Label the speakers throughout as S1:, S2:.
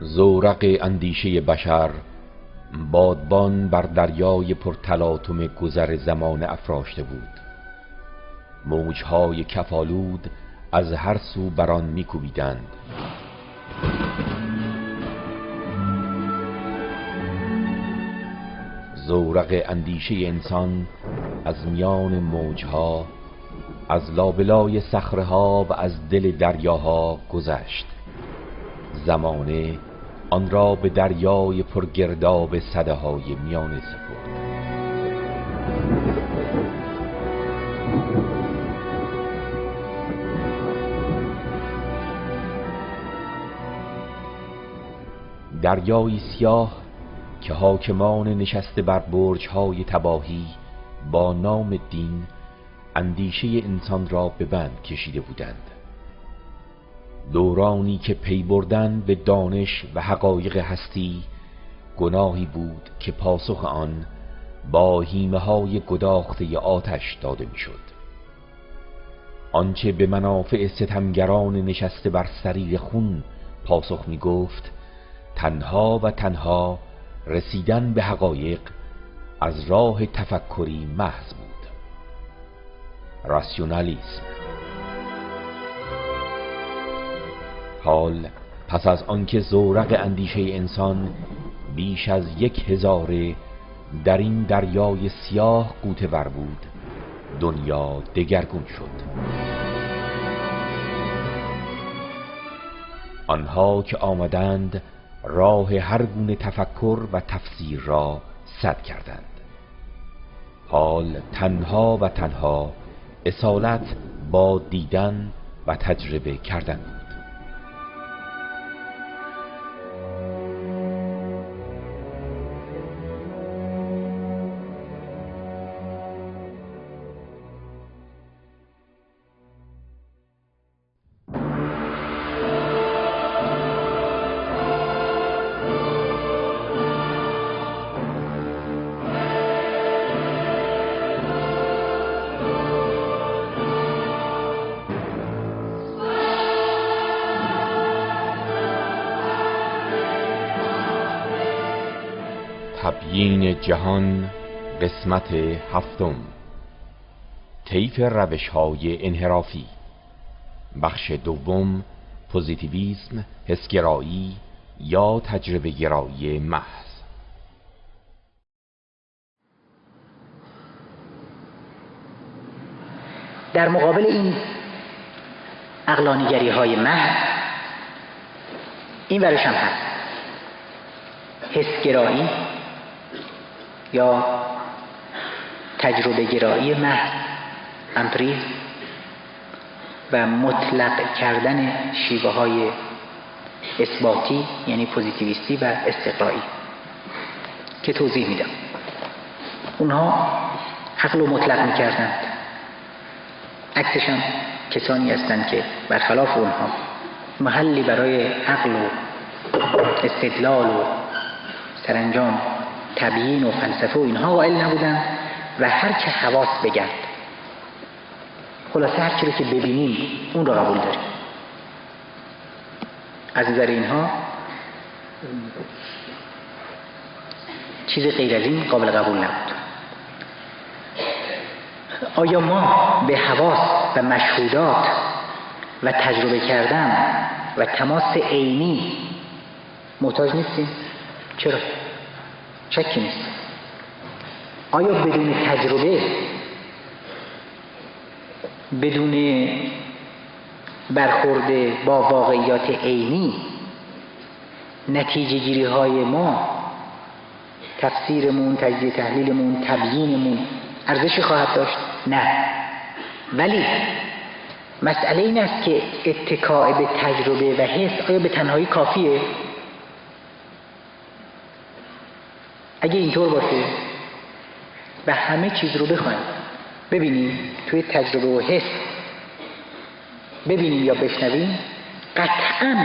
S1: زورق اندیشه بشر بادبان بر دریای پرتلاطم گذر زمان افراشته بود. موجهای کفالود از هر سو بران میکوبیدند. زورق اندیشه انسان از میان موجها، از لابلای صخره‌ها و از دل دریاها گذشت. زمانه آن را به دریای پرگرداب سده‌های میانه سپرد. دریایی سیاه که حاکمان نشسته بر برج‌های تباهی با نام دین اندیشه انسان را به بند کشیده بودند. دورانی که پی بردن به دانش و حقایق هستی گناهی بود که پاسخ آن با هیمه‌های گداخته آتش داده میشد. آنچه به منافع ستمگران نشسته بر سریر خون پاسخ می گفت، تنها و تنها رسیدن به حقایق از راه تفکری محض بود. راسیونالیسم. حال پس از آنکه زورق اندیشه انسان بیش از 1000 در این دریای سیاه غوطه ور بود، دنیا دگرگون شد. آنها که آمدند راه هر گونه تفکر و تفسیر را سد کردند. حال تنها و تنها اصالت با دیدن و تجربه کردن بود. تبیین جهان قسمت 7. طیف روش‌های انحرافی. بخش دوم، پوزیتیویسم، حسگرایی یا تجربه گرایی محض.
S2: در مقابل این عقلانیگری‌های محض این ورش هم هست حسگرایی یا تجربه گرایی محض، امپریزم، و مطلق کردن شیوه های اثباتی یعنی پوزیتیویستی و استقرایی که توضیح میدم. اونها عقل رو مطلق میکردند، عکسش هم کسانی هستند که برخلاف اونها محلی برای عقل و استدلال و سرانجام تبیین و فلسفه و اینها قائل نبودن و هر که حواس بگرد، خلاصه هر چی رو که ببینیم اون رو قبول داریم. از نظر اینها چیز غیر از این قابل قبول نبود. آیا ما به حواس و مشهودات و تجربه کردن و تماس عینی محتاج نیستیم؟ چرا؟ شکی نیست. آیا بدون تجربه، بدون برخورد با واقعیات عینی، نتیجه گیری های ما، تفسیرمون، تجزیه تحلیلمون، تبیینمون ارزشی خواهد داشت؟ نه. ولی مسئله این است که اتکاء به تجربه و حس آیا به تنهایی کافیه؟ اگه اینطور باشه و همه چیز رو بخوایم ببینیم، توی تجربه و حس ببینیم یا بشنویم، قطعاً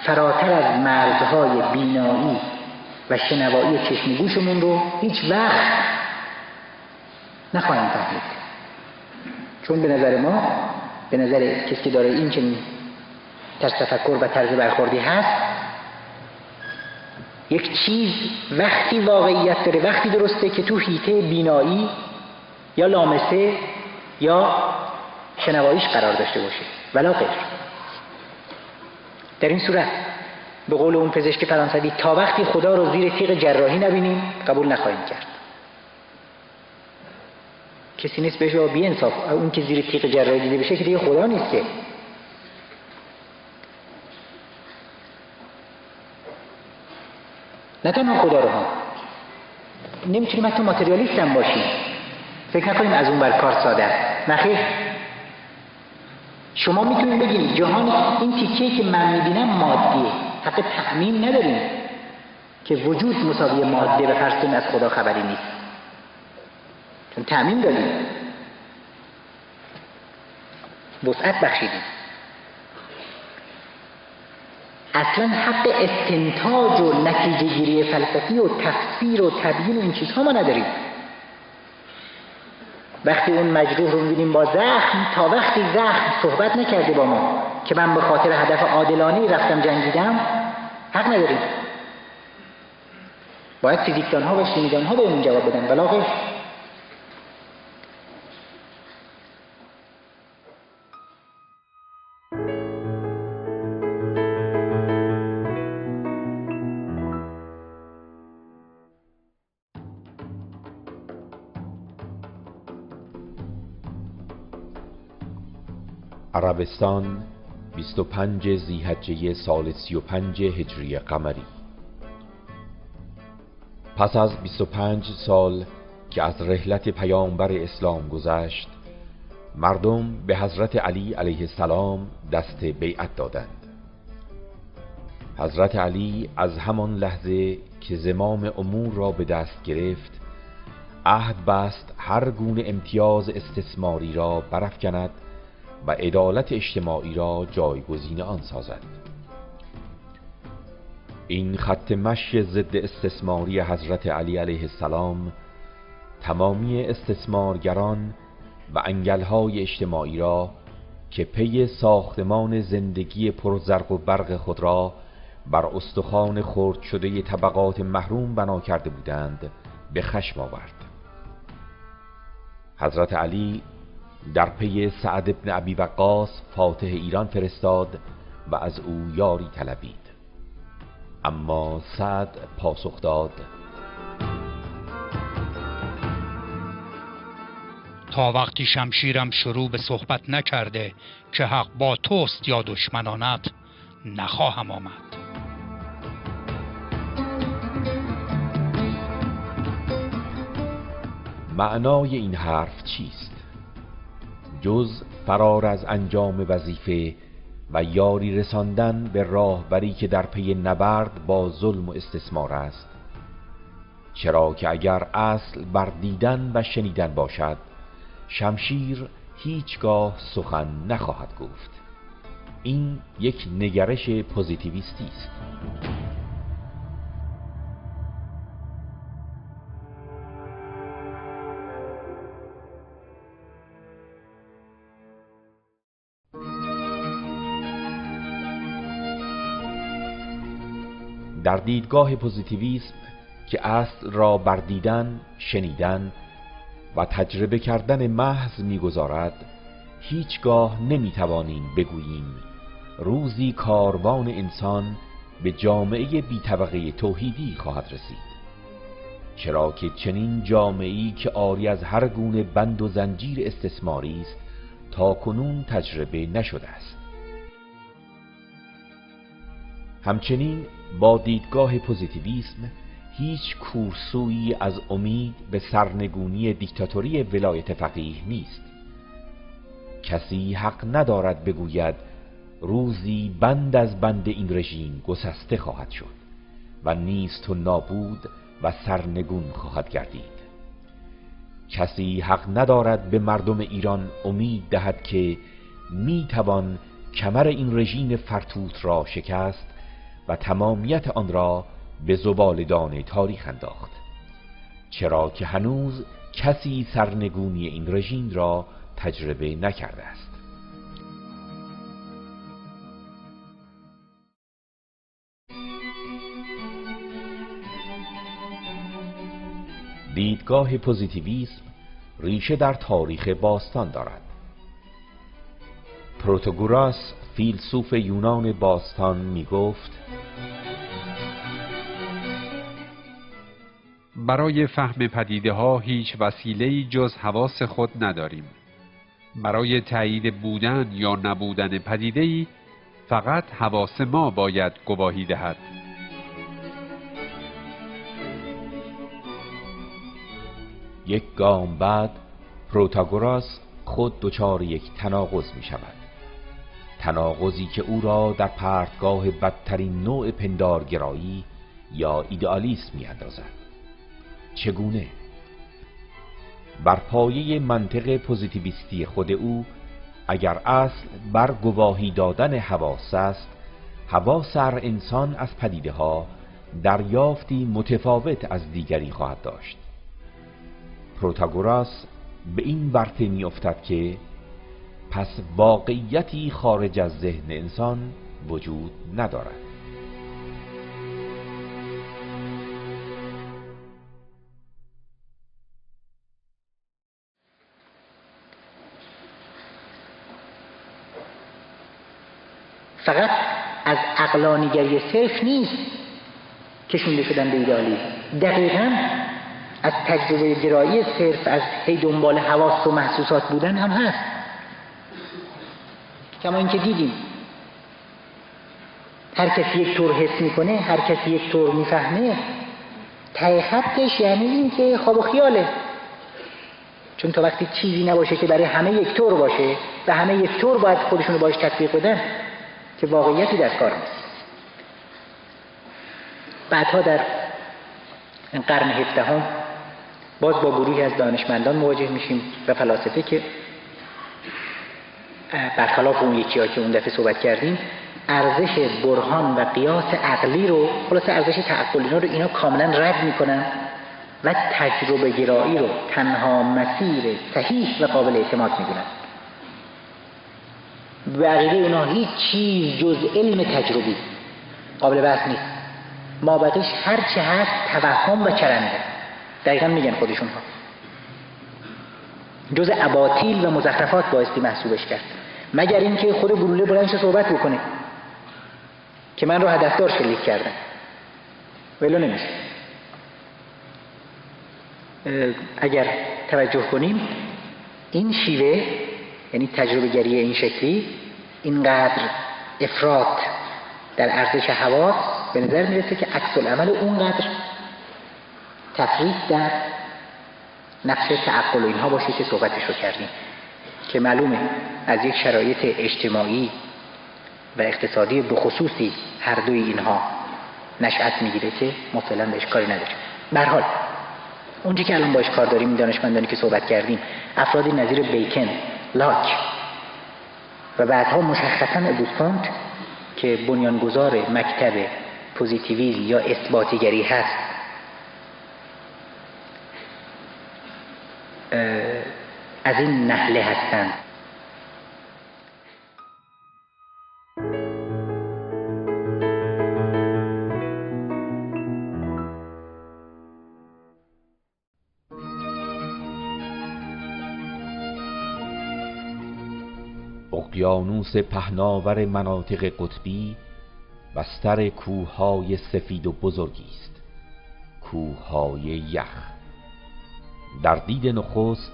S2: فراتر از مرزهای بینایی و شنوایی چشم گوشمون رو هیچ وقت نخواهیم فهمید. چون به نظر ما، به نظر کسی که داره این چنین طرز تفکر و طرز برخوردی هست، یک چیز وقتی واقعیت داره، وقتی درسته که تو حیطه بینایی یا لامسه یا شنواییش قرار داشته باشه، ولا غیر. در این صورت به قول اون پزشک فرانسوی تا وقتی خدا رو زیر تیغ جراحی نبینیم قبول نخواهیم کرد. کسی نیست بهش بی انصاف اون که زیر تیغ جراحی دیده بشه که دیگه خدا نیست که. نه تنها خدا رو هم نمیتونیم حتی ماتریالیست هم باشیم، فکر نکنیم از اون بر کار ساده است. نخیر، شما میتونید بگید جهان این تیکه‌ای که من میبینم مادیه، حق تعمیم نداریم که وجود مساوی ماده و فرض کنیم از خدا خبری نیست، چون تعمیم داریم، وسعت بخشیدیم. اصلا حق استنتاج و نتیجه گیری فلسفی و تفسیر و تبیین و این چیزها ما نداریم. وقتی اون مجروح رو می‌بینیم با زخم، تا وقتی زخم صحبت نکرده با ما که من به خاطر هدف عادلانه‌ای رفتم جنگیدم، حق نداریم. باید فیزیکدان‌ها و شیمیدان‌ها به اون جواب بدن، ولا غیر.
S1: عربستان 25 ذی‌حجه سال 35 هجری قمری. پس از 25 سال که از رحلت پیامبر اسلام گذشت، مردم به حضرت علی علیه السلام دست بیعت دادند. حضرت علی از همان لحظه که زمام امور را به دست گرفت، عهد بست هر گونه امتیاز استثماری را برافکند و عدالت اجتماعی را جایگزین آن سازد. این خط مشی ضد استثماری حضرت علی علیه السلام تمامی استثمارگران و انگل‌های اجتماعی را که پی ساختمان زندگی پرزرق و برق خود را بر استخوان خرد شده طبقات محروم بنا کرده بودند به خشم آورد. حضرت علی در پی سعد بن ابی وقاص فاتح ایران فرستاد و از او یاری طلبید، اما سعد پاسخ داد:
S3: تا وقتی شمشیرم شروع به صحبت نکرده که حق با توست یا دشمنانت، نخواهم آمد.
S1: معنای این حرف چیست؟ جز فرار از انجام وظیفه و یاری رساندن به راهبری که در پی نبرد با ظلم و استثمار است، چرا که اگر اصل بر دیدن و شنیدن باشد، شمشیر هیچگاه سخن نخواهد گفت. این یک نگرش پوزیتیویستی است. در دیدگاه پوزیتیویسم که اصل را بر دیدن، شنیدن و تجربه کردن محض می‌گذارد، هیچگاه نمی‌توانیم بگوییم روزی کاروان انسان به جامعه بی طبقه توحیدی خواهد رسید، چرا که چنین جامعه‌ای که عاری از هر گونه بند و زنجیر استثماری است تا کنون تجربه نشده است. همچنین با دیدگاه پوزیتیویسم هیچ کورسویی از امید به سرنگونی دیکتاتوری ولایت فقیه نیست. کسی حق ندارد بگوید روزی بند از بند این رژیم گسسته خواهد شد و نیست و نابود و سرنگون خواهد گردید. کسی حق ندارد به مردم ایران امید دهد که میتوان کمر این رژیم فرتوت را شکست و تمامیت آن را به زبالدان تاریخ انداخت، چرا که هنوز کسی سرنگونی این رژیم را تجربه نکرده است. دیدگاه پوزیتیویسم ریشه در تاریخ باستان دارد. پروتاگوراس فیلسوف یونان باستان می گفت:
S4: برای فهم پدیده ها هیچ وسیله‌ای جز حواس خود نداریم. برای تایید بودن یا نبودن پدیده‌ای فقط حواس ما باید گواهی دهد.
S1: یک گام بعد پروتاگوراس خود دچار یک تناقض می شود. تناقضی که او را در پرتگاه بدترین نوع پندارگرایی یا ایدئالیسم می اندازد. چگونه؟ بر پایه منطق پوزیتیویستی خود او، اگر اصل بر گواهی دادن حواس است، حواس هر انسان از پدیده ها دریافتی متفاوت از دیگری خواهد داشت. پروتاگوراس به این ورطه می افتد که پس واقعیتی خارج از ذهن انسان وجود ندارد.
S2: فقط از عقلانیگری صرف نیست کشونده شدن به ایدئالیسم، دقیقاً از تجربه گرایی صرف، از هی دنبال حواس و محسوسات بودن هم هست. کما اینکه دیدیم هر کسی یک طور حس میکنه، هر کسی یک طور میفهمه، ته خطش یعنی این که خواب و خیاله. چون تا وقتی چیزی نباشه که برای همه یک طور باشه و همه یک طور باید خودشونو باش تطبیق بدن، که واقعیتی در کار نیست. بعدها در قرن 17 باز با گروهی از دانشمندان مواجه میشیم و فلاسفه که برخلاف اون یکی‌ها که اون دفعه صحبت کردیم، ارزش برهان و قیاس عقلی رو، خلاصه ارزش تعقلی رو اینا کاملا رد میکنن و تجربه گرایی رو تنها مسیر صحیح و قابل اعتماد میدونن. به عقیده اونا هیچ چیز جز علم تجربی قابل بحث نیست. ما بقیش هر چه هست توهم و چرنده. دقیقا میگن خودشون ها جز اباطیل و مزخرفات بایستی محسوبش کرد، مگر اینکه خود گلوله بلندش صحبت بکنه که من رو هدفدار شلیک کردم، ولو نمیشه. اگر توجه کنیم این شیوه، یعنی تجربه گری این شکلی، اینقدر افراط در ارزش حواس به نظر میرسه که عکس العمل اونقدر تفریط در نقش تعقل و اینها باشه که صحبتش رو کردیم، که معلومه از یک شرایط اجتماعی و اقتصادی بخصوصی هر دوی اینها نشأت میگیره که ما فعلا بهش کاری نداریم. به هر حال اونجایی که الان باش کار داریم، این دانشمندانی که صحبت کردیم، افرادی نظیر بیکن، لاک و بعدها مشخصا اگوست که بنیانگذار مکتب پوزیتیویسم یا اثباتیگری هست، از این نحله هستند.
S1: اقیانوس پهناور مناطق قطبی بستر کوههای سفید و بزرگی است، کوههای یخ. در دید نخست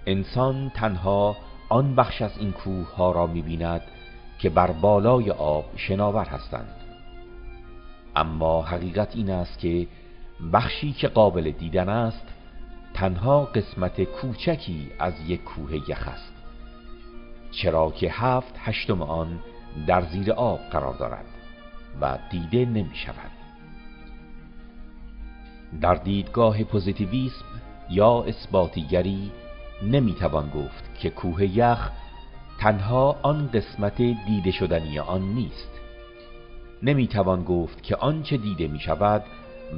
S1: انسان تنها آن بخش از این کوهها را می‌بیند که بر بالای آب شناور هستند، اما حقیقت این است که بخشی که قابل دیدن است تنها قسمت کوچکی از یک کوه یخ است، چرا که 7/8 آن در زیر آب قرار دارد و دیده نمی شود. در دیدگاه پوزیتیویسم یا اثباتیگری نمی توان گفت که کوه یخ تنها آن قسمت دیده شدنی آن نیست. نمی توان گفت که آنچه دیده می شود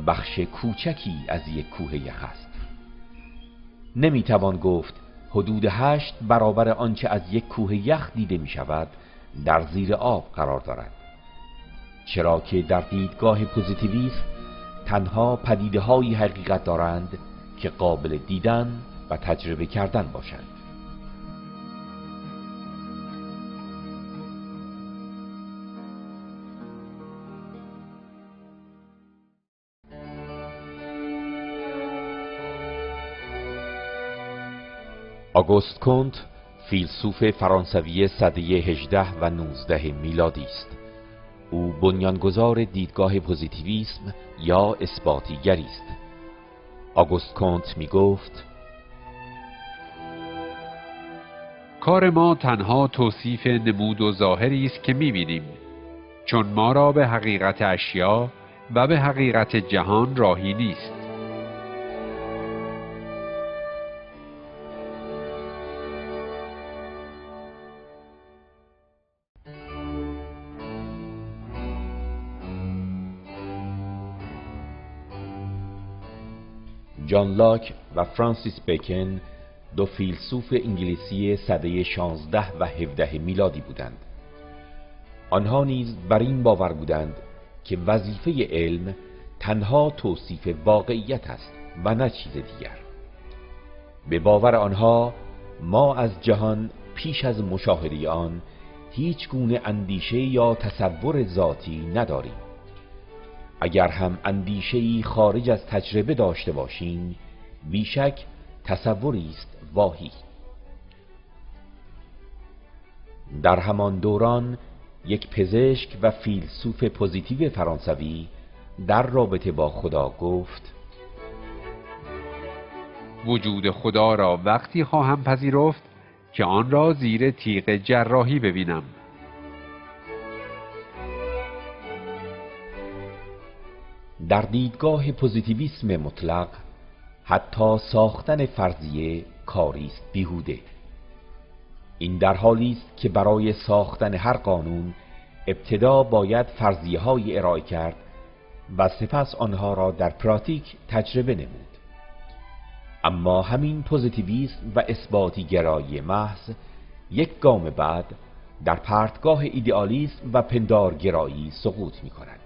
S1: بخش کوچکی از یک کوه یخ است. نمی توان گفت حدود 8 برابر آنچه از یک کوه یخ دیده می شود در زیر آب قرار دارد، چرا که در دیدگاه پوزیتیویسم تنها پدیده‌های حقیقت دارند که قابل دیدن و تجربه کردن باشند. آگوست کنت فیلسوف فرانسوی سده 18 و 19 میلادی است. او بنیانگذار دیدگاه پوزیتیویسم یا اثباتیگری است. آگوست کنت می گفت:
S4: کار ما تنها توصیف نمود و ظاهری است که می‌بینیم، چون ما را به حقیقت اشیا و به حقیقت جهان راهی نیست.
S1: جان لاک و فرانسیس بیکن دو فیلسوف انگلیسی سده 16 و 17 میلادی بودند. آنها نیز بر این باور بودند که وظیفه علم تنها توصیف واقعیت است و نه چیز دیگر. به باور آنها ما از جهان پیش از مشاهده آن هیچ گونه اندیشه یا تصور ذاتی نداریم. اگر هم اندیشه‌ای خارج از تجربه داشته باشیم، بیشک تصوری است واهی. در همان دوران یک پزشک و فیلسوف پوزیتیو فرانسوی در رابطه با خدا گفت:
S4: وجود خدا را وقتی خواهم پذیرفت که آن را زیر تیغ جراحی ببینم.
S1: در دیدگاه پوزیتیویسم مطلق حتی ساختن فرضیه کاری است بیهوده. این در حالی است که برای ساختن هر قانون ابتدا باید فرضیه‌های ارائه کرد و سپس آنها را در پراتیک تجربه نمود. اما همین پوزیتیویسم و اثباتی گرایی محض یک گام بعد در پرتگاه ایدئالیسم و پندارگرایی سقوط می کند.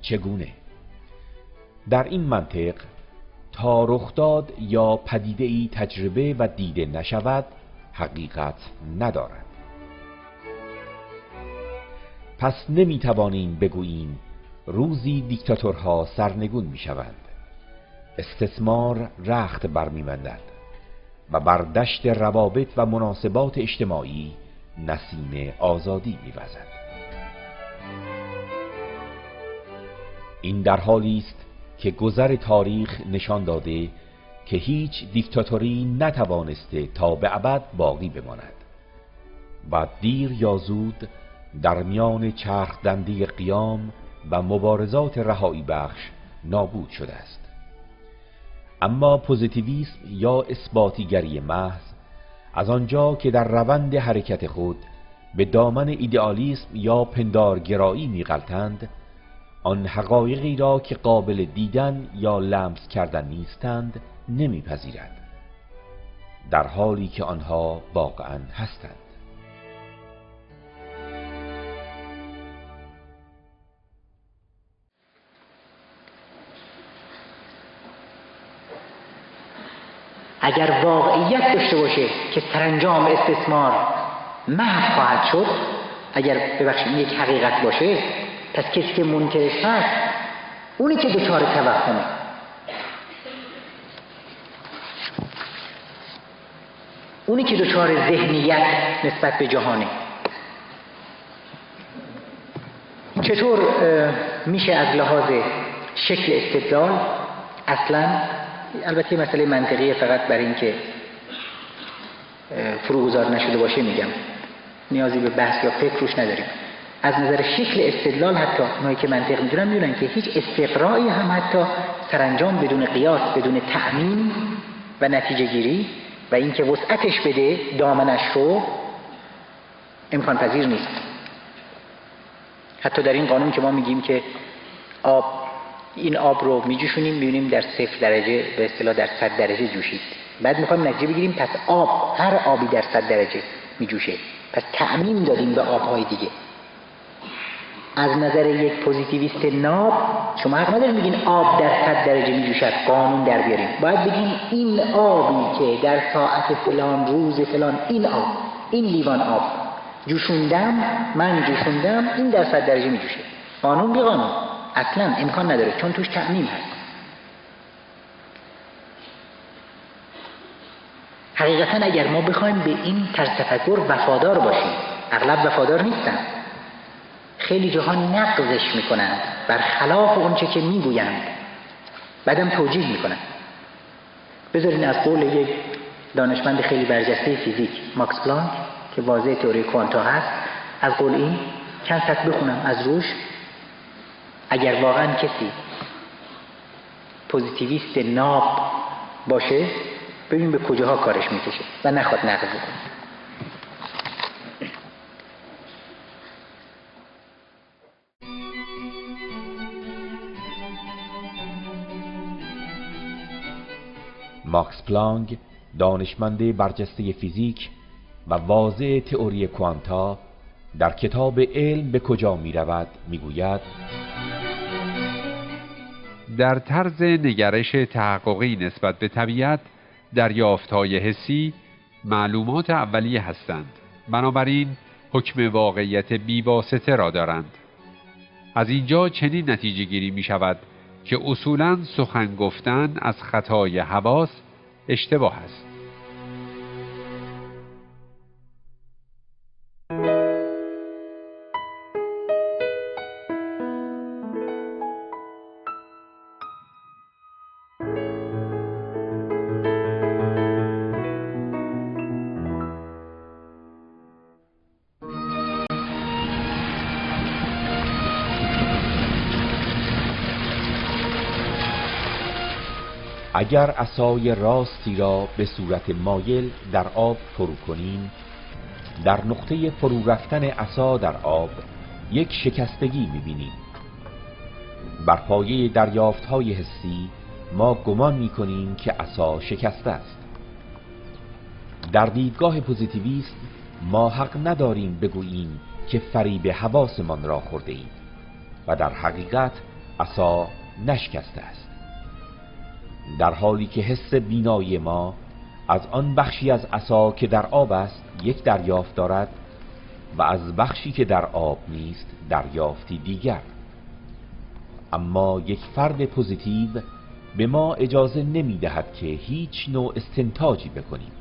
S1: چگونه؟ در این منطق تا رخداد یا پدیده‌ای تجربه و دیده نشود حقیقت ندارد. پس نمیتوانیم بگوییم روزی دیکتاتورها سرنگون میشوند، استثمار رخت برمی‌بندد و بر دشت روابط و مناسبات اجتماعی نسیم آزادی می‌وزد. این در حالی است که گذر تاریخ نشان داده که هیچ دیکتاتوری نتوانسته تا به ابد باقی بماند و دیر یا زود در میان چرخ دنده قیام و مبارزات رهایی بخش نابود شده است. اما پوزیتیویسم یا اثباتیگری محض از آنجا که در روند حرکت خود به دامن ایدئالیسم یا پندارگرایی می‌غلطند، آن حقایقی را که قابل دیدن یا لمس کردن نیستند نمیپذیرد، در حالی که آنها واقعاً هستند.
S2: اگر واقعیت داشته باشه که سرانجام استثمار محو خواهد شد، اگر ببخشید یک حقیقت باشه، پس کسی که منکرش هست اونی که دچار توهمه. اونی که دچار ذهنیت نسبت به جهانه. چطور میشه از لحاظ شکل استدلال اصلا، البته مسئله منطقیه، فقط برای اینکه فروگذار نشده باشه میگم، نیازی به بحث یا فکر روش نداریم. از نظر شکل استدلال حتی اونایی که منطق میدونن میدونن که هیچ استقرایی هم حتی سرانجام بدون قیاس، بدون تأمین و نتیجه گیری و اینکه وسعتش بده دامنش رو، امکان پذیر نیست. حتی در این قانون که ما میگیم که این آب رو میجوشونیم میبینیم در 0 درجه به اصطلاح در 100 درجه جوشید، بعد میخوایم نتیجه بگیریم پس هر آبی در 100 درجه میجوشه، پس تأمین دادیم به آبهای دیگه. از نظر یک پوزیتیویست ناب شما حق ندارید بگین آب در 100 درجه میجوشد، قانون در بیاریم. باید بگین این آبی که در ساعت فلان روز فلان، این آب، این لیوان آب من جوشوندم، این در 100 درجه میجوشه. قانون بی قانون اصلا امکان نداره، چون توش تعمیم هست. حقیقتا اگر ما بخوایم به این طرز تفکر وفادار باشیم، اغلب وفادار نیستن، خیلی جاها نقضش میکنند برخلاف اونچه که میگویند، بعدم توجیه میکنند. بذارین از قول یک دانشمند خیلی برجسته فیزیک، ماکس پلانک، که واضح تئوری کوانتا هست، از قول این چند سطر بخونم از روش. اگر واقعا کسی پوزیتیویست ناب باشه، ببین به کجاها کارش میکشه و نخواد نقض کنه.
S1: ماکس پلانک، دانشمند برجسته فیزیک و واضع تئوری کوانتا، در کتاب علم به کجا می رود می گوید:
S4: در طرز نگرش تحققی نسبت به طبیعت، دریافت‌های حسی معلومات اولیه هستند، بنابراین حکم واقعیت بی‌واسطه را دارند. از اینجا چنین نتیجه گیری می شود که اصولاً سخن گفتن از خطای حواس اشتباه است.
S1: اگر عصای راستی را به صورت مایل در آب فرو کنیم، در نقطه فرو رفتن عصا در آب یک شکستگی می‌بینیم. بر پایه دریافت‌های حسی ما گمان می‌کنیم که عصا شکسته است. در دیدگاه پوزیتیویست ما حق نداریم بگوییم که فریب حواسمان را خورده‌ایم و در حقیقت عصا نشکسته است، در حالی که حس بینایی ما از آن بخشی از عصا که در آب است یک دریافت دارد و از بخشی که در آب نیست دریافتی دیگر. اما یک فرد پوزیتیو به ما اجازه نمی دهد که هیچ نوع استنتاجی بکنیم.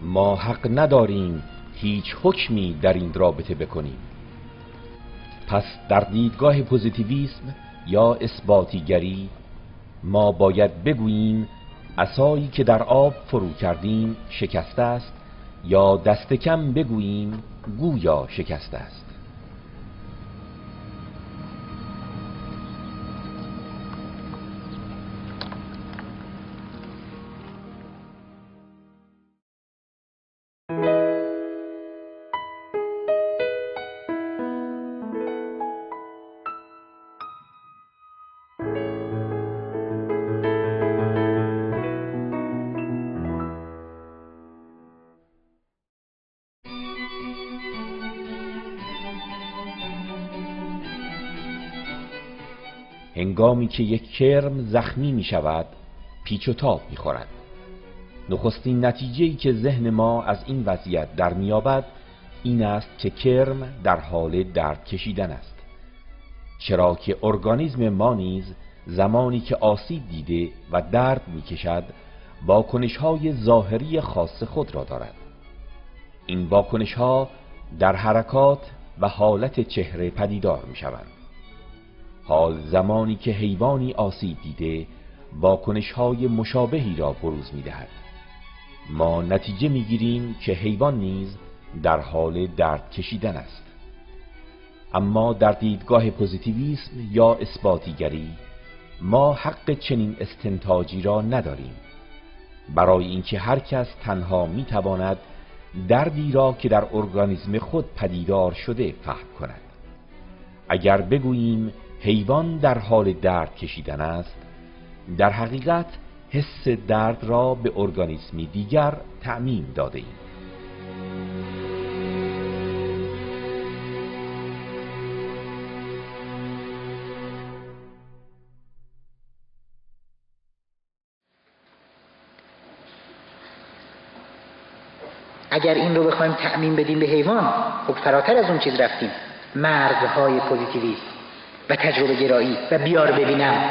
S1: ما حق نداریم هیچ حکمی در این رابطه بکنیم. پس در دیدگاه پوزیتیویسم یا اثباتیگری ما باید بگوییم عصایی که در آب فرو کردیم شکسته است، یا دست کم بگوییم گویا شکسته است. هنگامی که یک کرم زخمی می شود پیچ و تاب می خورد. نخستین نتیجه‌ای که ذهن ما از این وضعیت در می یابد این است که کرم در حال درد کشیدن است، چرا که ارگانیسم ما نیز زمانی که آسیب دیده و درد می کشد واکنش‌های ظاهری خاص خود را دارد. این واکنش‌ها در حرکات و حالت چهره پدیدار می شوند. حال زمانی که حیوانی آسیب دیده واکنش‌های مشابهی را بروز می‌دهد، ما نتیجه می‌گیریم که حیوان نیز در حال درد کشیدن است. اما در دیدگاه پوزیتیویسم یا اثباتیگری ما حق چنین استنتاجی را نداریم، برای اینکه هر کس تنها می‌تواند دردی را که در ارگانیسم خود پدیدار شده فهم کند. اگر بگوییم حیوان در حال درد کشیدن است، در حقیقت حس درد را به ارگانیسمی دیگر تعمیم داده ایم.
S2: اگر این رو بخوایم تعمیم بدیم به حیوان، خب فراتر از اون چیز رفتیم. مرزهای پوزیتیویسم و تجربه گرایی و بیار ببینم.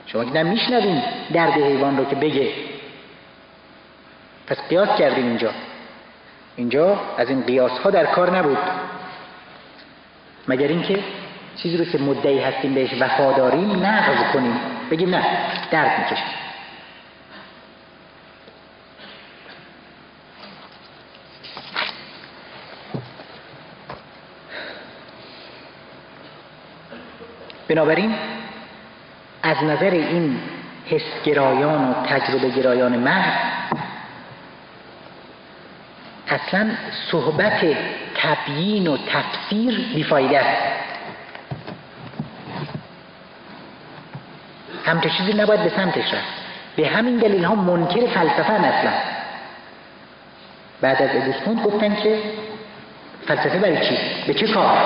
S2: شما که نمیشنوین درد حیوان رو که بگه. پس قیاس کردیم اینجا از این قیاس ها در کار نبود، مگر اینکه چیزی رو که مدعی هستیم بهش وفاداریم نقض کنیم، بگیم نه درد میکشه. بنابراین از نظر این حسگرایان و تجربه گرایان محض اصلا صحبت تبیین و تفسیر بیفایده است. همچه چیزی نباید به سمتش رفت. به همین دلیل ها منکر فلسفه اصلا. بعد از اگوستون گفتن که فلسفه برای چی؟ به چه کار؟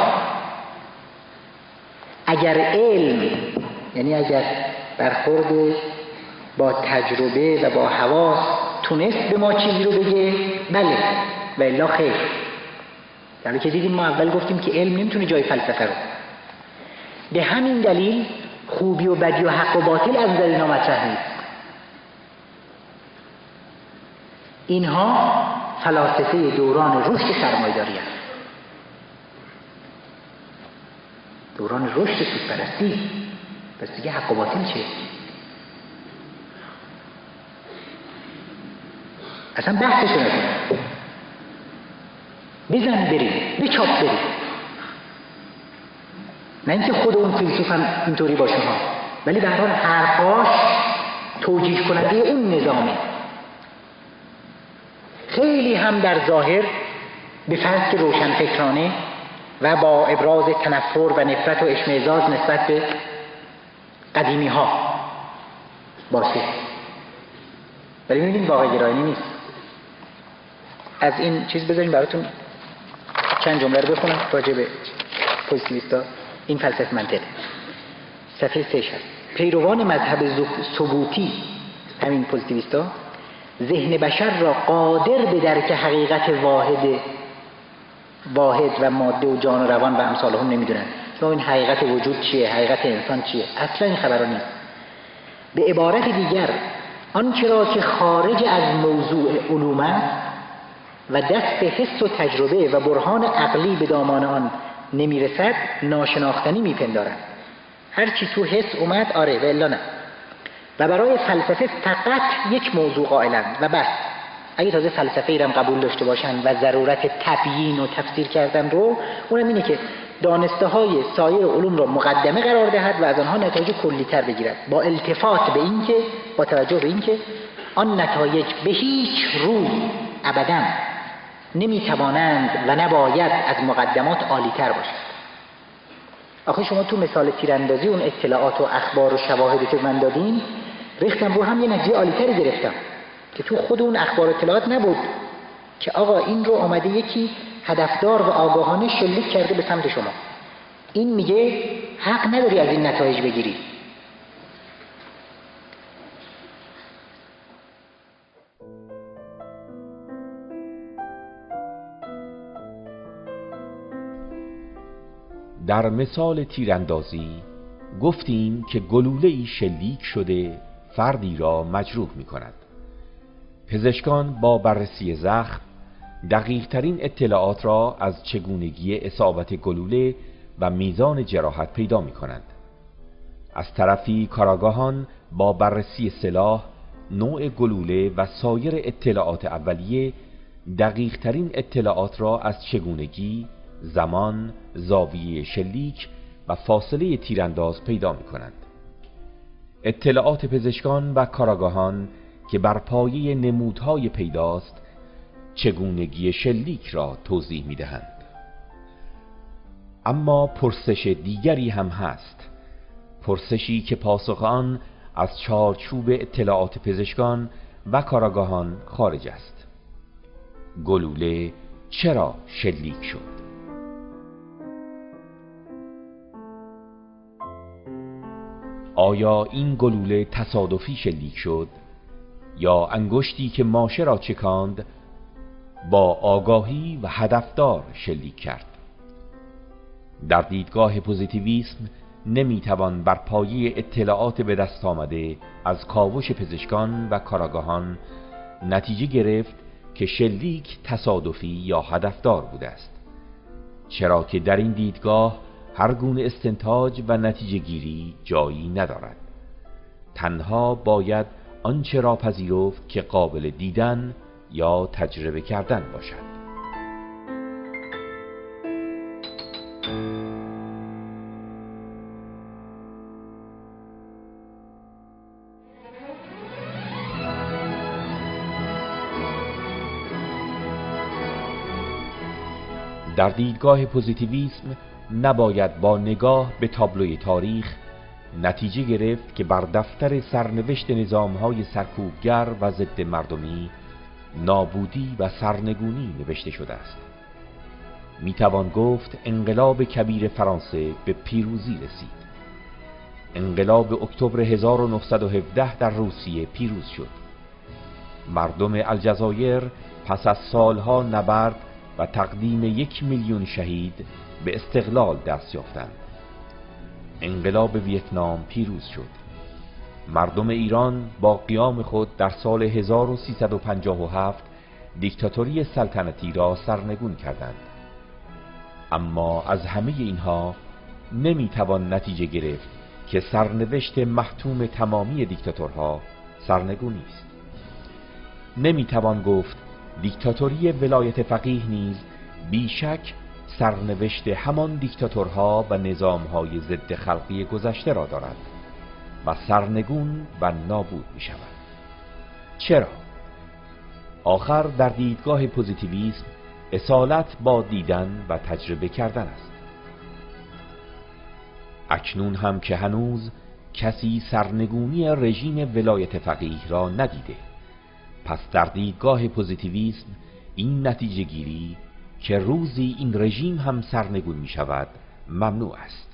S2: اگر علم، یعنی اگر برخورد با تجربه و با حواس تونست به ما چیزی رو بگه، بله، و الا خیر. در که دیدیم ما اول گفتیم که علم نمیتونه جای فلسفه رو. به همین دلیل خوبی و بدی و حق و باطل از نظر اینا مطرح نیست. اینها فلاسفه دوران رشد سرمایه‌داری است، دوران رشد سودپرستی. پس دیگه حق و باطل چه؟ اصلا بحثشو نکنه، بزن بریم، بچاپ بریم. نه اینکه خود اون فیلسوف هم اینطوری باشه ها، ولی به هر حال حرفاش توجیه کننده اون نظامه. خیلی هم در ظاهر به فرض که روشنفکرانه و با ابراز تنفر و نفرت و اشمئزاز نسبت به قدیمی ها باشه، ولی می‌بینید واقع گرایی نیست. از این چیز بذاریم براتون چند جمله رو بخونم راجع به پوزیتیویستا. این فلسفه منطق صفحه 3 هست. پیروان مذهب ثبوتی، همین پوزیتیویستا، ذهن بشر را قادر به درک حقیقت واحد و ماده و جان و روان و امثال هم نمیدونن. ما این حقیقت وجود چیه، حقیقت انسان چیه، اصلا این خبرها نیست. به عبارت دیگر آنچه را که خارج از موضوع علوم است و دست حس و تجربه و برهان عقلی به دامان آن نمیرسد ناشناختنی میپندارند. هر چی تو حس اومد آره و الا نه. و برای فلسفه فقط یک موضوع قائلند و بس. اگه تازه فلسفه ایرم قبول داشته باشن و ضرورت تبیین و تفسیر کردن رو، اونم اینه که دانسته های سایر علوم را مقدمه قرار دهد و از آنها نتایج کلی تر بگیرد، با التفات به این که، با توجه به این که آن نتایج به هیچ روی ابداً نمیتوانند و نباید از مقدمات عالی تر باشد. آخه شما تو مثال تیراندازی اون اطلاعات و اخبار و شواهدی که من دادین ریختم رو هم یه نتیجه عالی تری گرفتم که تو خود اون اخبار و اطلاعات نبود که آقا این رو آمده یکی هدفدار و آگاهانه شلیک کرده به سمت شما. این میگه حق نداری از این نتایج بگیری.
S1: در مثال تیراندازی گفتیم که گلوله‌ای شلیک شده فردی را مجروح می کند. پزشکان با بررسی زخم دقیق ترین اطلاعات را از چگونگی اصابت گلوله و میزان جراحت پیدا می کنند. از طرفی کاراگاهان با بررسی سلاح، نوع گلوله و سایر اطلاعات اولیه دقیق ترین اطلاعات را از چگونگی، زمان، زاویه شلیک و فاصله تیرانداز پیدا می کنند. اطلاعات پزشکان و کاراگاهان که بر پایه نمودهای پیداست چگونگی شلیک را توضیح می دهند. اما پرسش دیگری هم هست، پرسشی که پاسخ آن از چارچوب اطلاعات پزشکان و کاراگاهان خارج است. گلوله چرا شلیک شد؟ آیا این گلوله تصادفی شلیک شد یا انگشتی که ماشه را چکاند با آگاهی و هدفدار شلیک کرد. در دیدگاه پوزیتیویسم نمیتوان بر پایه اطلاعات به دست آمده از کاوش پزشکان و کاراگاهان نتیجه گرفت که شلیک تصادفی یا هدفدار بوده است، چرا که در این دیدگاه هر گونه استنتاج و نتیجه گیری جایی ندارد. تنها باید آنچه را پذیرفت که قابل دیدن یا تجربه کردن باشد. در دیدگاه پوزیتیویسم نباید با نگاه به تابلوی تاریخ نتیجه گرفت که بر دفتر سرنوشت نظام‌های سرکوبگر و ضد مردمی نابودی و سرنگونی نوشته شده است. میتوان گفت انقلاب کبیر فرانسه به پیروزی رسید. انقلاب اکتبر 1917 در روسیه پیروز شد. مردم الجزایر پس از سالها نبرد و تقدیم 1 میلیون شهید به استقلال دست یافتند. انقلاب ویتنام پیروز شد. مردم ایران با قیام خود در سال 1357 دیکتاتوری سلطنتی را سرنگون کردند. اما از همه اینها نمیتوان نتیجه گرفت که سرنوشت محتوم تمامی دیکتاتورها سرنگونی است. نمیتوان گفت دیکتاتوری ولایت فقیه نیز بیشک سرنوشت همان دیکتاتورها و نظامهای ضد خلقی گذشته را دارد و سرنگون و نابود می شود. چرا؟ آخر در دیدگاه پوزیتیویسم اصالت با دیدن و تجربه کردن است. اکنون هم که هنوز کسی سرنگونی رژیم ولایت فقیه را ندیده، پس در دیدگاه پوزیتیویسم این نتیجه گیری که روزی این رژیم هم سرنگون می شود ممنوع است.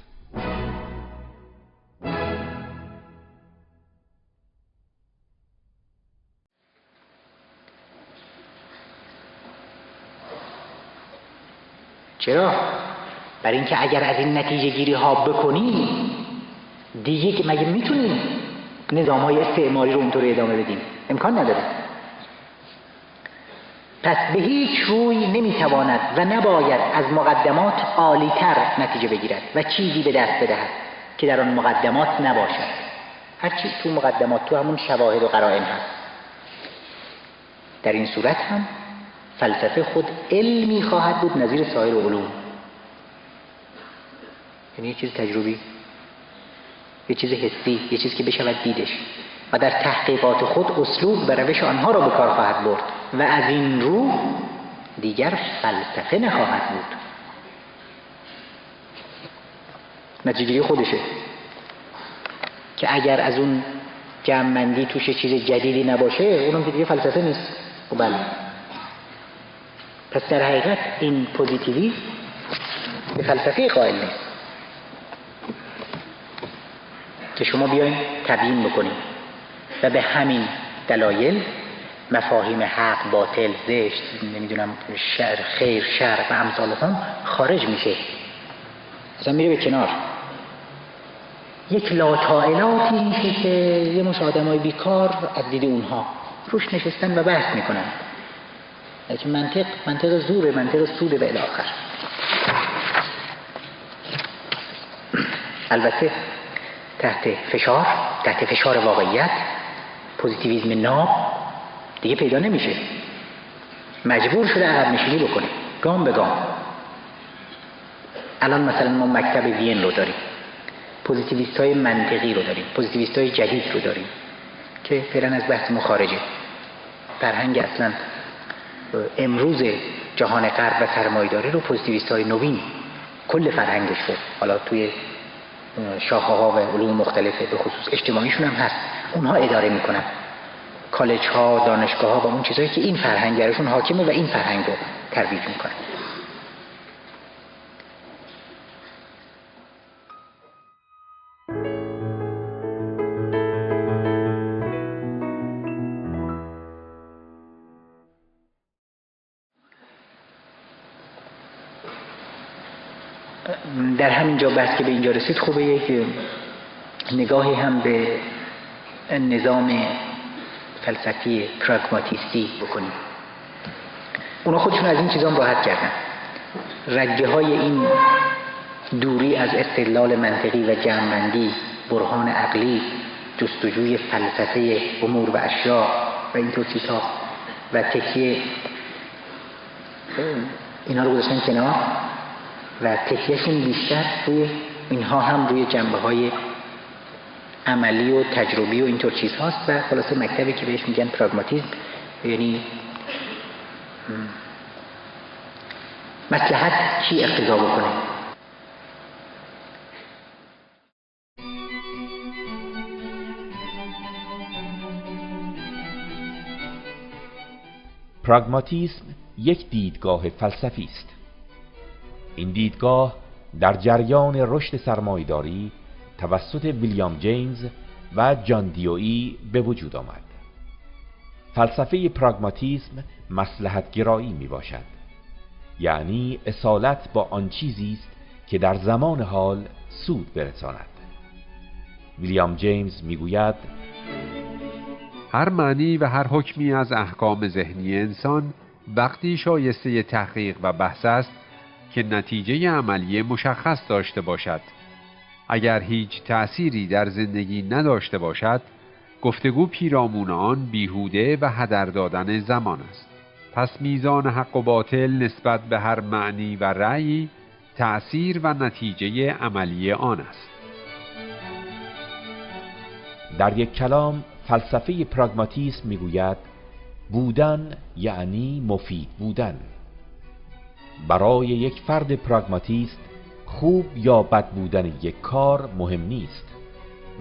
S2: چرا؟ برای اینکه اگر از این نتیجه گیری ها بکنیم دیگه که مگه میتونیم نظام های استعماری رو اونطوری ادامه بدیم؟ امکان نداره. پس به هیچ روی نمیتواند و نباید از مقدمات عالی‌تر نتیجه بگیرد و چیزی به دست بدهد که در آن مقدمات نباشد. هرچی تو مقدمات تو همون شواهد و قرائن هست. در این صورت هم فلسفه خود علمی خواهد بود نظیر سایر علوم، یعنی یه چیز تجربی، یه چیز حسی، یه چیز که بشود دیدش و در تحقیقات خود اسلوب و روش آنها را به کار خواهد برد و از این رو دیگر فلسفه نخواهد بود. نتیجه خودشه که اگر از اون جمع‌بندی توش چیز جدیدی نباشه اونم که دیگه فلسفه نیست. بله. پس در حقیقت این پوزیتیوی به فلسفه قائل نیست که شما بیاین تبیین بکنید و به همین دلایل مفاهیم حق، باطل، زشت، نمیدونم شر، خیر، شر و امثال هم خارج میشه، اصلا میره به کنار. یک لاطائلاتی میشه که یه مش آدمای بیکار از دید اونها روش نشستن و بحث میکنن. لیکن منطق زوره، منطق سوده به الاخر. البته تحت فشار واقعیت پوزیتیویسم ناب دیگه پیدا نمیشه، مجبور شده عقب نشینی بکنه گام به گام. الان مثلا ما مکتب وین رو داریم، پوزیتیویست های منطقی رو داریم، پوزیتیویست های جدید رو داریم که فعلا از بحث ما خارجه. فرهنگ اصلا امروز جهان غرب و سرمایه‌داری رو پوزیتیویست های نوین کل فرهنگش رو، حالا توی شاخه ها و علوم مختلفه به خصوص اجتماعیشون هم هست، اونها اداره میکنن کالج ها، دانشگاه ها و اون چیزایی که این فرهنگ درشون حاکمه و این فرهنگ رو ترویج میکنن. در همینجا بس که به اینجا رسید خوبه یک نگاهی هم به نظام فلسفی پراگماتیستی بکنیم. اونا خودشون از این چیزا راحت کردن. رگه های این دوری از استدلال منطقی و جمع‌بندی، برهان عقلی، جستجوی فلسفه امور و اشیاء و اینطور چیزها و تکیه، اینا رو گذاشتن کنار و تکیهشون بیشتر روی اینها، هم روی جنبه‌های عملی و تجربی و اینطور چیزهاست و خلاصه مکتبی که بهش میگن پراگماتیسم، یعنی مصلحت چی اقتضا بکنه.
S1: پراگماتیسم یک دیدگاه فلسفی است. این دیدگاه در جریان رشد سرمایه‌داری توسط ویلیام جیمز و جان دیوئی به وجود آمد. فلسفه پراگماتیسم مصلحت گرایی می باشد، یعنی اصالت با آن چیزی است که در زمان حال سود برساند. ویلیام جیمز می گوید
S4: هر معنی و هر حکمی از احکام ذهنی انسان وقتی شایسته تحقیق و بحث است که نتیجه عملی مشخص داشته باشد. اگر هیچ تأثیری در زندگی نداشته باشد، گفتگو پیرامون آن بیهوده و هدر دادن زمان است. پس میزان حق و باطل نسبت به هر معنی و رأیی تأثیر و نتیجه عملی آن است.
S1: در یک کلام فلسفه پراگماتیسم میگوید بودن یعنی مفید بودن. برای یک فرد پراگماتیست خوب یا بد بودن یک کار مهم نیست.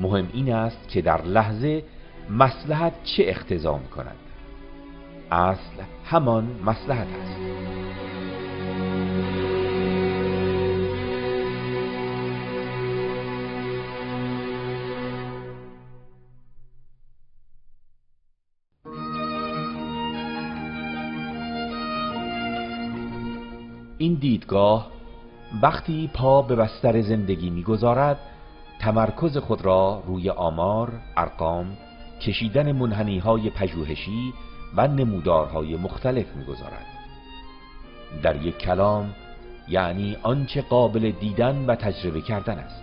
S1: مهم این است که در لحظه مصلحت چه اقتضا می‌کند. اصل همان مصلحت است. این دیدگاه وقتی پا به بستر زندگی می‌گذارد، تمرکز خود را روی آمار، ارقام، کشیدن منحنی‌های پژوهشی و نمودارهای مختلف می‌گذارد. در یک کلام یعنی آنچه قابل دیدن و تجربه کردن است.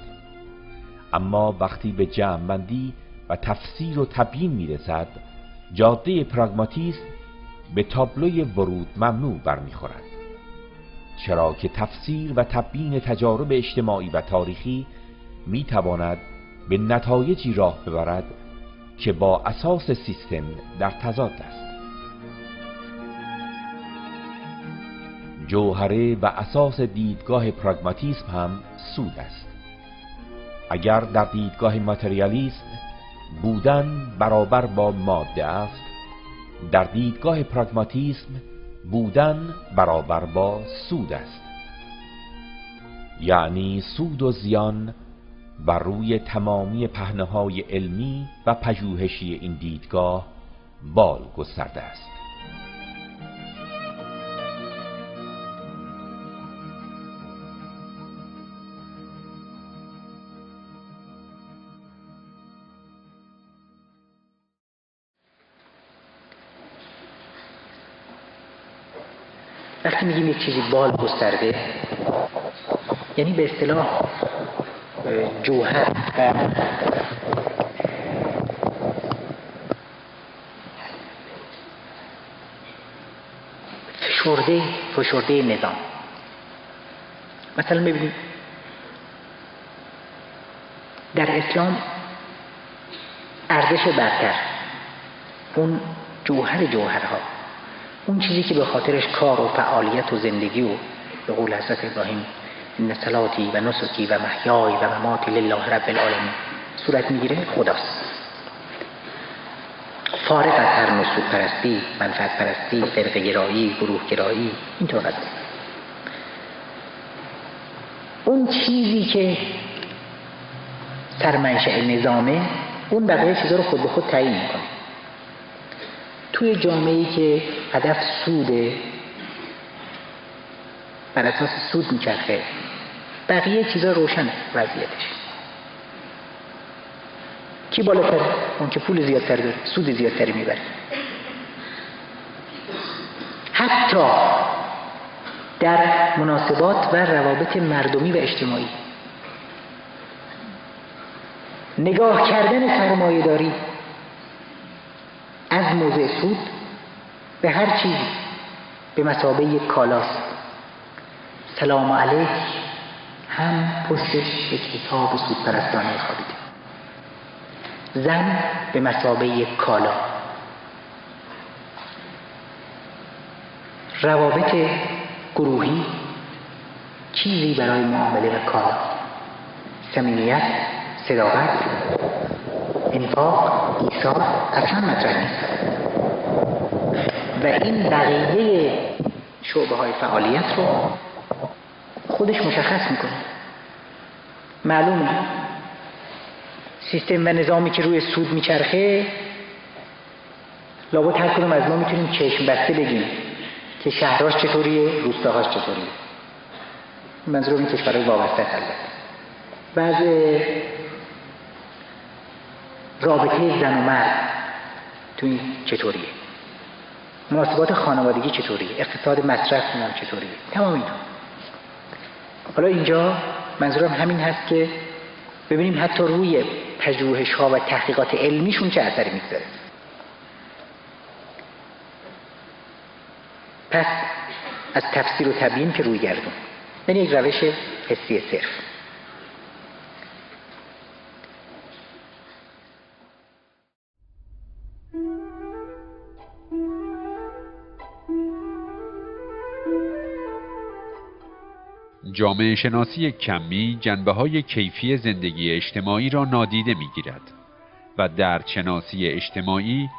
S1: اما وقتی به جمع‌بندی و تفسیر و تبیین می‌رسد، جاده پراگماتیسم به تابلوی ورود ممنوع برمیخورد، چرا که تفسیر و تبیین تجارب اجتماعی و تاریخی میتواند به نتایجی راه ببرد که با اساس سیستم در تضاد است. جوهره و اساس دیدگاه پراگماتیسم هم سود است. اگر در دیدگاه ماتریالیسم بودن برابر با ماده است، در دیدگاه پراگماتیسم بودن برابر با سود است. یعنی سود و زیان بر روی تمامی پهنه‌های علمی و پژوهشی این دیدگاه بال گسترده است.
S2: وقتی میگیم یک چیزی بال گسترده، یعنی به اصطلاح جوهر و فشرده نظام. مثلا ببینید در اسلام ارزش برتر، اون جوهرها، اون چیزی که به خاطرش کار و فعالیت و زندگی و به قول حضرت ابراهیم ان صلاتی و نسکی و محیای و مماتی لله رب العالمین صورت میگیره، خداست. فارغ از هر نسوک پرستی، منفعت پرستی، فرقه گرایی، گروه گرایی، اینطور است. اون چیزی که سرمنشأ نظامه، اون بقیه چیزا رو خود به خود تعیین میکنه. توی جامعه‌ای که هدف سوده، بر اساس سود میچرخه بقیه چیزا روشنه وضعیتش. کی بالاتر؟ اون که پول زیادتر داره، سود زیادتری میبره. حتی در مناسبات و روابط مردمی و اجتماعی نگاه کردن سرمایه‌داری از موضع سود به هر چیزی به مثابه کالاست. سلام علیک هم پشتش یک حساب سودپرستانه خوابیده. زن به مثابه کالا. روابط گروهی چیزی برای معامله و کالا. صمیمیت، صداقت، انفاق، ایثار اصلا مطرح نیست. و این بقیه شعبه های فعالیت رو خودش مشخص میکنه. معلومه سیستم و نظامی که روی سود میچرخه، لابد هر کدوم از ما میتونیم چشم بسته بگیم که شهراش چطوریه، روستاهاش چطوریه. منظور این کشورهای وابسته البته. بعد رابطه زن و مرد تو این چطوریه، مناسبات خانوادگی چطوریه، اقتصاد مصرف چطوریه، تمام اینا. حالا اینجا منظورم همین هست که ببینیم حتی روی پژوهش‌ها و تحقیقات علمیشون چه اثری میگذاره. پس از تفسیر و تبیین که روی گردون، یعنی یک روش حسی صرف.
S4: جامعه شناسی کمی جنبه‌های کیفی زندگی اجتماعی را نادیده می‌گیرد و دردشناسی اجتماعی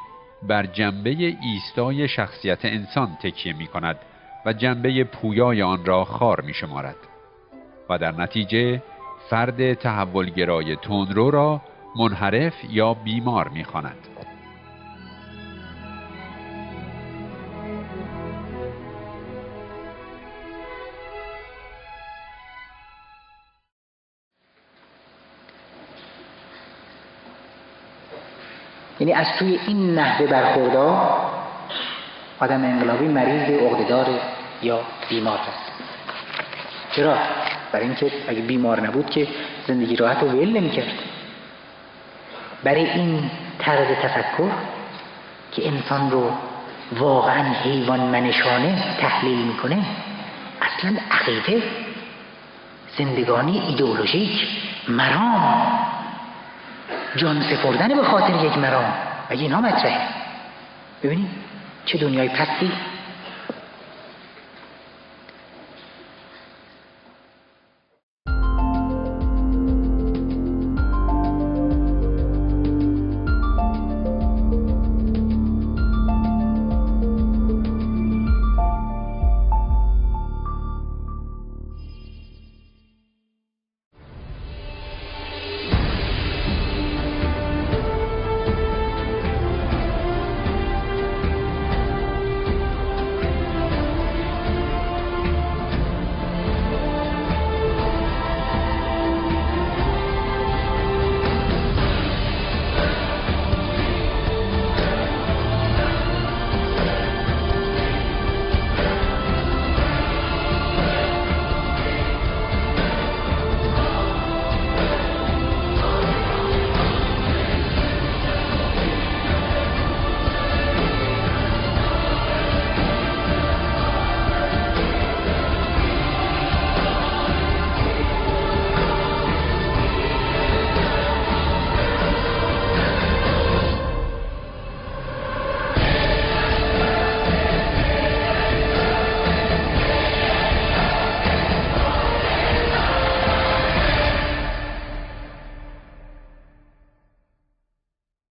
S4: بر جنبه ایستای شخصیت انسان تکیه می‌کند و جنبه پویای آن را خار می‌شمارد و در نتیجه فرد تحولگرای تندرو را منحرف یا بیمار می‌خواند.
S2: یعنی از توی این نحوه برخوردها آدم انقلابی مریض عقده‌دار یا بیمار هست. چرا؟ برای اینکه اگه بیمار نبود که زندگی راحت رو ول نمی‌کرد. برای این طرز تفکر که انسان رو واقعا حیوان منشانه تحلیل میکنه، اصلا عقیده، زندگانی ایدئولوژیک، مرام، جان سپردن به خاطر یک مرام، اگه اینها مطرحه، ببینید چه دنیای پستی